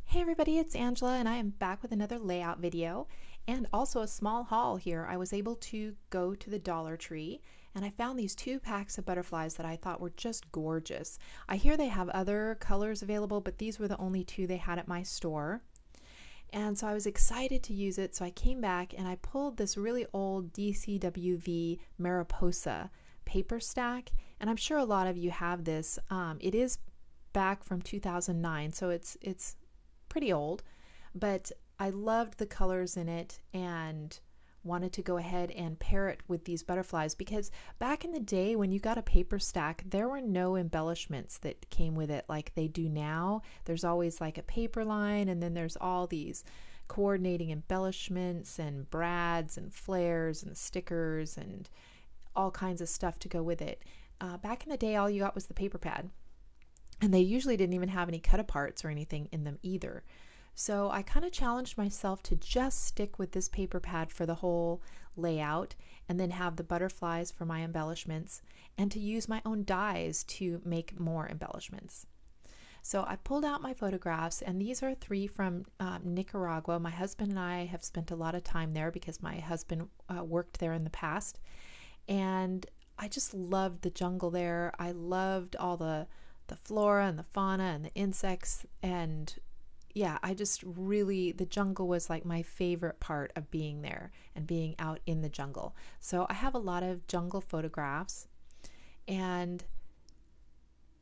Hey everybody, it's Angela and I am back with another layout video and also a small haul here. I was able to go to the Dollar Tree and I found these 2 packs of butterflies that I thought were just gorgeous. I hear they have other colors available, but these were the only 2 they had at my store. And so I was excited to use it, so I came back and I pulled this really old DCWV Mariposa paper stack, and I'm sure a lot of you have this. It is back from 2009, so it's pretty old, but I loved the colors in it and wanted to go ahead and pair it with these butterflies because back in the day when you got a paper stack, there were no embellishments that came with it like they do now. There's always like a paper line, and then there's all these coordinating embellishments and brads and flares and stickers and all kinds of stuff to go with it. Back in the day, all you got was the paper pad. And they usually didn't even have any cut aparts or anything in them either. So I kind of challenged myself to just stick with this paper pad for the whole layout and then have the butterflies for my embellishments and to use my own dies to make more embellishments. So I pulled out my photographs, and these are 3 from Nicaragua. My husband and I have spent a lot of time there because my husband worked there in the past. And I just loved the jungle there. I loved all the flora and the fauna and the insects, and yeah, I just really, the jungle was like my favorite part of being there and being out in the jungle. So I have a lot of jungle photographs, and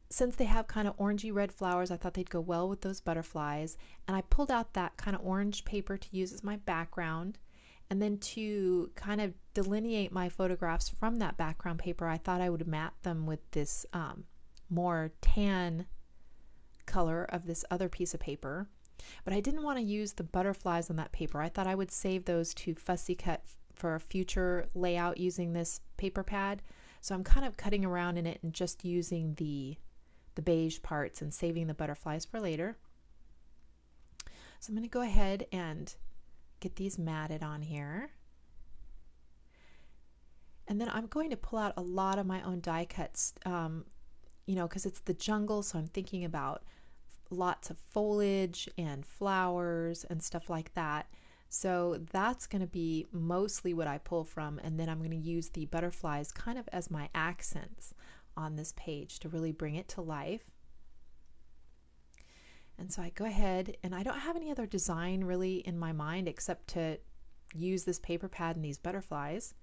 since they have kind of orangey red flowers, I thought they'd go well with those butterflies, and I pulled out that kind of orange paper to use as my background. And then to kind of delineate my photographs from that background paper, I thought I would mat them with this more tan color of this other piece of paper, but I didn't want to use the butterflies on that paper. I thought I would save those to fussy cut for a future layout using this paper pad. So I'm kind of cutting around in it and just using the beige parts and saving the butterflies for later. So I'm going to go ahead and get these matted on here. And then I'm going to pull out a lot of my own die cuts, because it's the jungle, so I'm thinking about lots of foliage and flowers and stuff like that. So that's going to be mostly what I pull from, and then I'm going to use the butterflies kind of as my accents on this page to really bring it to life. And so I go ahead, and I don't have any other design really in my mind except to use this paper pad and these butterflies.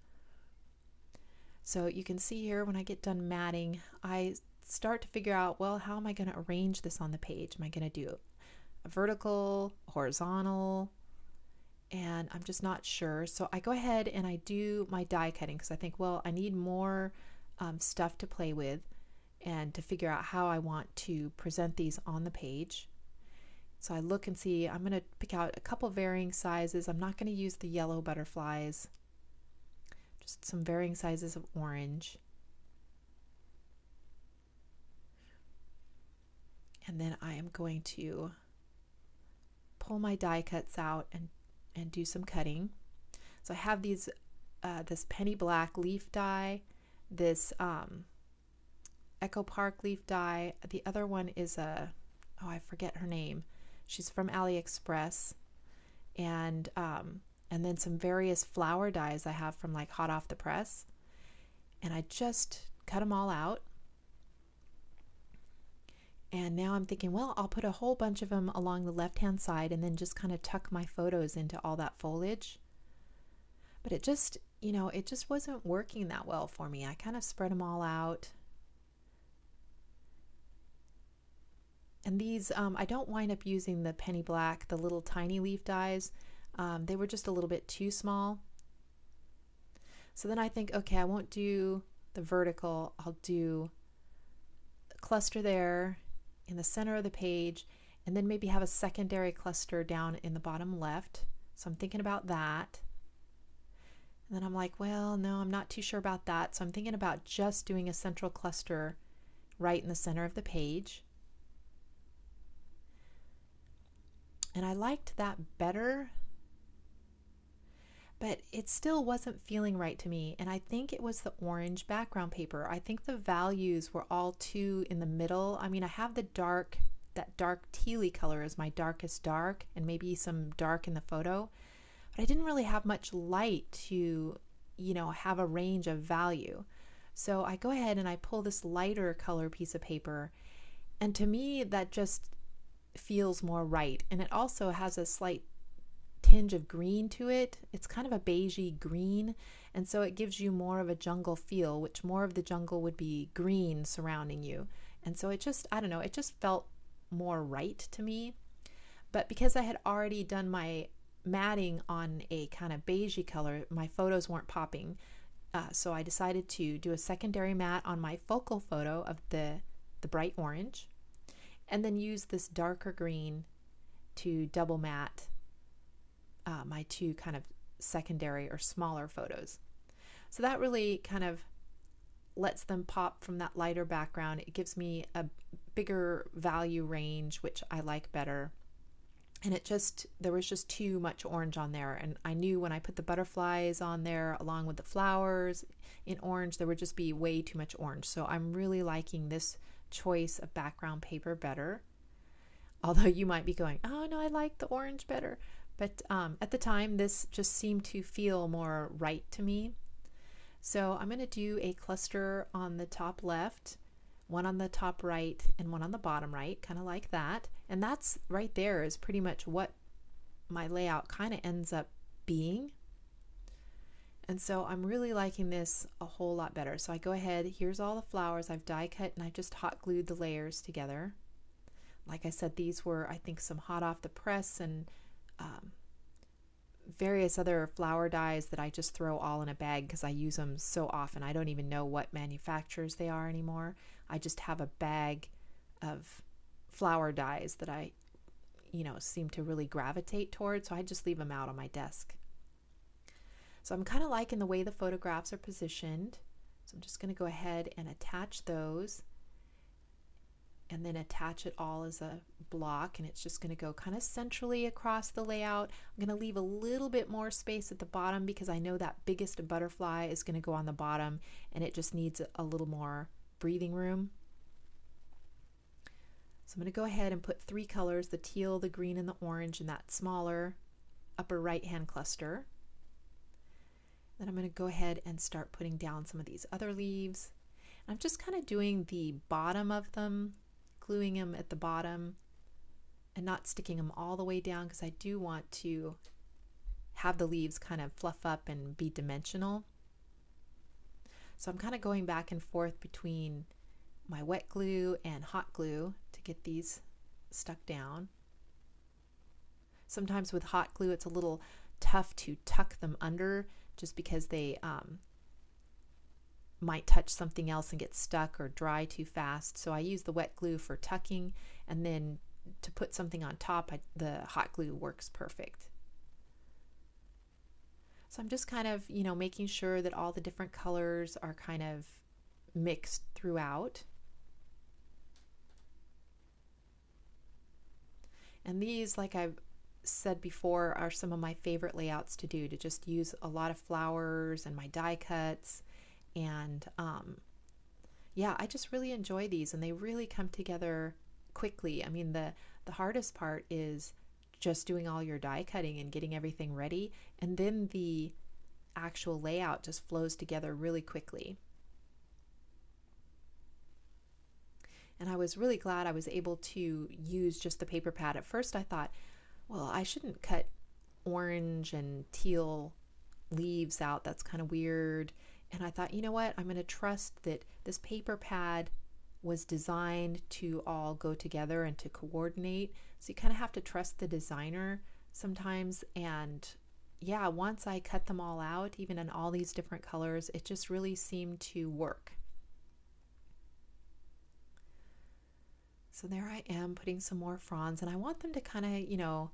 So you can see here when I get done matting, I start to figure out, well, how am I going to arrange this on the page? Am I going to do a vertical, horizontal? And I'm just not sure. So I go ahead and I do my die cutting because I think, well, I need more stuff to play with and to figure out how I want to present these on the page. So I look and see, I'm going to pick out a couple varying sizes. I'm not going to use the yellow butterflies, just some varying sizes of orange. And then I am going to pull my die cuts out and do some cutting. So I have these this penny black leaf die, this Echo Park leaf die. The other one is I forget her name. She's from AliExpress, and then some various flower dies I have from like hot off the press, and I just cut them all out. And now I'm thinking, well, I'll put a whole bunch of them along the left-hand side and then just kind of tuck my photos into all that foliage. But it just wasn't working that well for me. I kind of spread them all out. And these, I don't wind up using the penny black, the little tiny leaf dies. They were just a little bit too small. So then I think, okay, I won't do the vertical. I'll do a cluster there in the center of the page, and then maybe have a secondary cluster down in the bottom left. So I'm thinking about that. And then I'm like, well, no, I'm not too sure about that. So I'm thinking about just doing a central cluster right in the center of the page. And I liked that better, but it still wasn't feeling right to me. And I think it was the orange background paper. I think the values were all too in the middle. I mean, I have the dark that dark tealy color is my darkest dark, and maybe some dark in the photo. But I didn't really have much light to, have a range of value. So I go ahead and I pull this lighter color piece of paper, and to me that just feels more right. And it also has a slight tinge of green to it. It's kind of a beigey green, and so it gives you more of a jungle feel, which more of the jungle would be green surrounding you. And so it just, I don't know, it just felt more right to me. But because I had already done my matting on a kind of beigey color, my photos weren't popping. So I decided to do a secondary matte on my focal photo of the bright orange, and then use this darker green to double matte my two kind of secondary or smaller photos. So that really kind of lets them pop from that lighter background. It gives me a bigger value range, which I like better. And there was just too much orange on there. And I knew when I put the butterflies on there along with the flowers in orange, there would just be way too much orange. So I'm really liking this choice of background paper better. Although you might be going, oh no, I like the orange better. But at the time, this just seemed to feel more right to me. So I'm going to do a cluster on the top left, one on the top right, and one on the bottom right, kind of like that. And that's right there is pretty much what my layout kind of ends up being. And so I'm really liking this a whole lot better. So I go ahead, here's all the flowers I've die cut, and I just hot glued the layers together. Like I said, these were, I think, some hot off the press and various other flower dyes that I just throw all in a bag because I use them so often. I don't even know what manufacturers they are anymore. I just have a bag of flower dyes that I, seem to really gravitate towards, so I just leave them out on my desk. So I'm kind of liking the way the photographs are positioned. So I'm just going to go ahead and attach those, and then attach it all as a block, and it's just going to go kind of centrally across the layout. I'm going to leave a little bit more space at the bottom because I know that biggest butterfly is going to go on the bottom, and it just needs a little more breathing room. So I'm going to go ahead and put 3 colors, the teal, the green, and the orange, in that smaller upper right hand cluster. Then I'm going to go ahead and start putting down some of these other leaves. I'm just kind of doing the bottom of them, gluing them at the bottom and not sticking them all the way down because I do want to have the leaves kind of fluff up and be dimensional. So I'm kind of going back and forth between my wet glue and hot glue to get these stuck down. Sometimes with hot glue it's a little tough to tuck them under just because they might touch something else and get stuck or dry too fast. So I use the wet glue for tucking, and then to put something on top, the hot glue works perfect. So I'm just kind of, making sure that all the different colors are kind of mixed throughout. And these, like I've said before, are some of my favorite layouts to do, to just use a lot of flowers and my die cuts. And yeah, I just really enjoy these, and they really come together quickly. I mean, the hardest part is just doing all your die cutting and getting everything ready, and then the actual layout just flows together really quickly. And I was really glad I was able to use just the paper pad. At first I thought, well, I shouldn't cut orange and teal leaves out. That's kind of weird. And I thought, you know what? I'm going to trust that this paper pad was designed to all go together and to coordinate. So you kind of have to trust the designer sometimes. And yeah, once I cut them all out, even in all these different colors, it just really seemed to work. So there I am putting some more fronds, and I want them to kind of,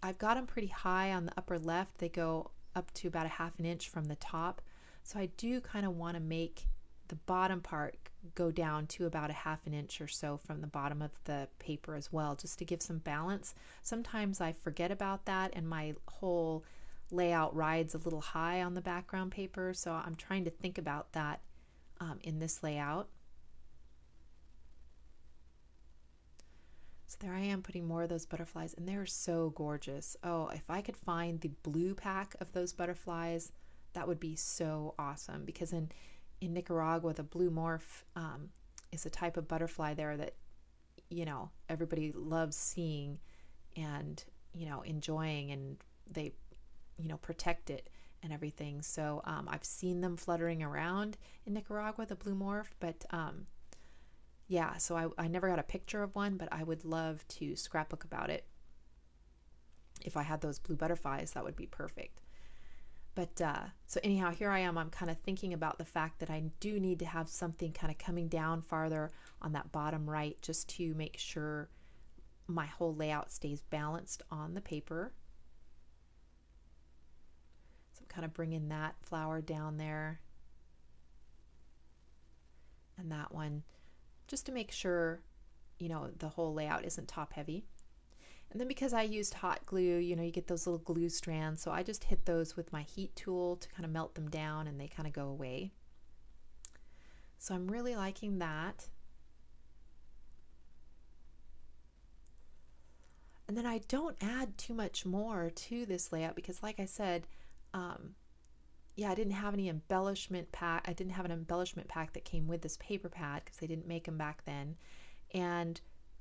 I've got them pretty high on the upper left. They go up to about 1/2 inch from the top. So I do kind of want to make the bottom part go down to about 1/2 inch or so from the bottom of the paper as well, just to give some balance. Sometimes I forget about that and my whole layout rides a little high on the background paper, so I'm trying to think about that in this layout. So So there I am putting more of those butterflies, and they're so gorgeous. Oh, if I could find the blue pack of those butterflies, that would be so awesome, because in Nicaragua, the blue morph is a type of butterfly there that, everybody loves seeing and, enjoying, and they, protect it and everything. So I've seen them fluttering around in Nicaragua, the blue morph, but yeah, so I never got a picture of one, but I would love to scrapbook about it. If I had those blue butterflies, that would be perfect. But so anyhow, here I am. I'm kind of thinking about the fact that I do need to have something kind of coming down farther on that bottom right, just to make sure my whole layout stays balanced on the paper. So I'm kind of bringing that flower down there and that one, just to make sure, the whole layout isn't top heavy. And then because I used hot glue, you get those little glue strands, so I just hit those with my heat tool to kind of melt them down, and they kind of go away. So I'm really liking that. And then I don't add too much more to this layout because, like I said, yeah, I didn't have any embellishment pack. I didn't have an embellishment pack that came with this paper pad because they didn't make them back then. And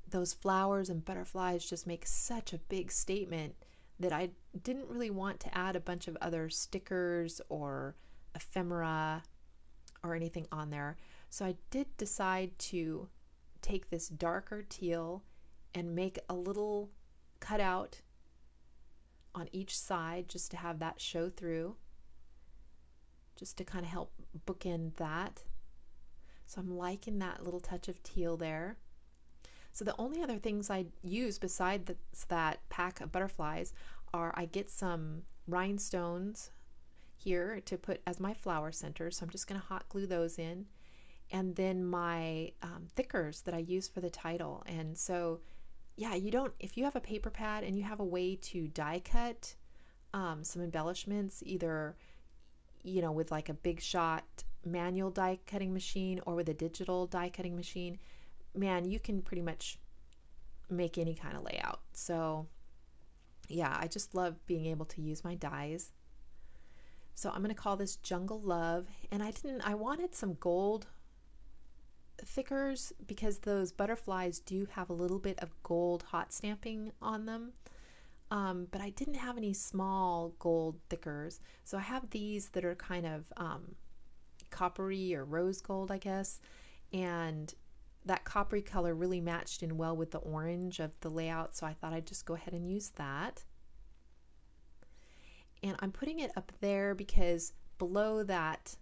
those flowers and butterflies just make such a big statement that I didn't really want to add a bunch of other stickers or ephemera or anything on there. So I did decide to take this darker teal and make a little cutout on each side just to have that show through, just to kind of help bookend that. So I'm liking that little touch of teal there. So the only other things I use besides that pack of butterflies are I get some rhinestones here to put as my flower center. So I'm just going to hot glue those in. And then my thickers that I use for the title. And so, yeah, if you have a paper pad and you have a way to die cut some embellishments, either, with like a Big Shot manual die cutting machine or with a digital die cutting machine, man, you can pretty much make any kind of layout. So yeah, I just love being able to use my dies. So I'm going to call this Jungle Love, and I wanted some gold thickers because those butterflies do have a little bit of gold hot stamping on them. But I didn't have any small gold thickers. So I have these that are kind of coppery or rose gold, I guess. And that coppery color really matched in well with the orange of the layout, so I thought I'd just go ahead and use that. And I'm putting it up there because below that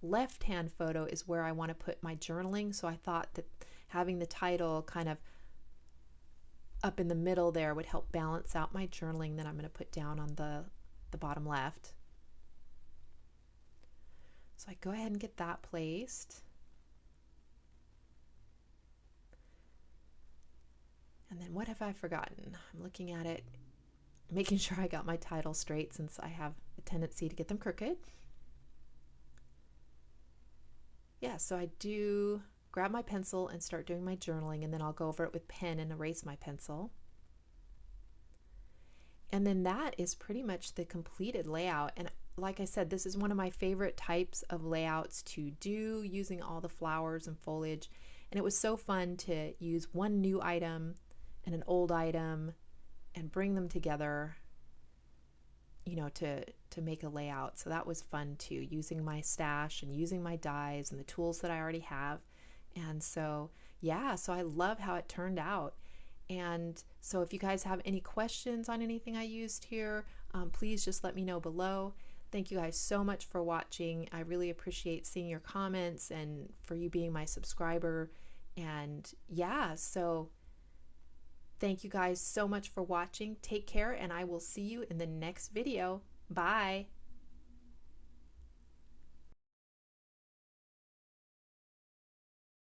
left-hand photo is where I want to put my journaling, so I thought that having the title kind of up in the middle there would help balance out my journaling that I'm going to put down on the bottom left. So I go ahead and get that placed. And then what have I forgotten? I'm looking at it, making sure I got my title straight since I have a tendency to get them crooked. Yeah, so I do grab my pencil and start doing my journaling, and then I'll go over it with pen and erase my pencil. And then that is pretty much the completed layout. And like I said, this is one of my favorite types of layouts to do, using all the flowers and foliage. And it was so fun to use one new item and an old item and bring them together, to make a layout. So that was fun too, using my stash and using my dies and the tools that I already have. And so, yeah, so I love how it turned out. And so if you guys have any questions on anything I used here, please just let me know below. Thank you guys so much for watching. I really appreciate seeing your comments and for you being my subscriber. And yeah, so thank you guys so much for watching. Take care, and I will see you in the next video. Bye.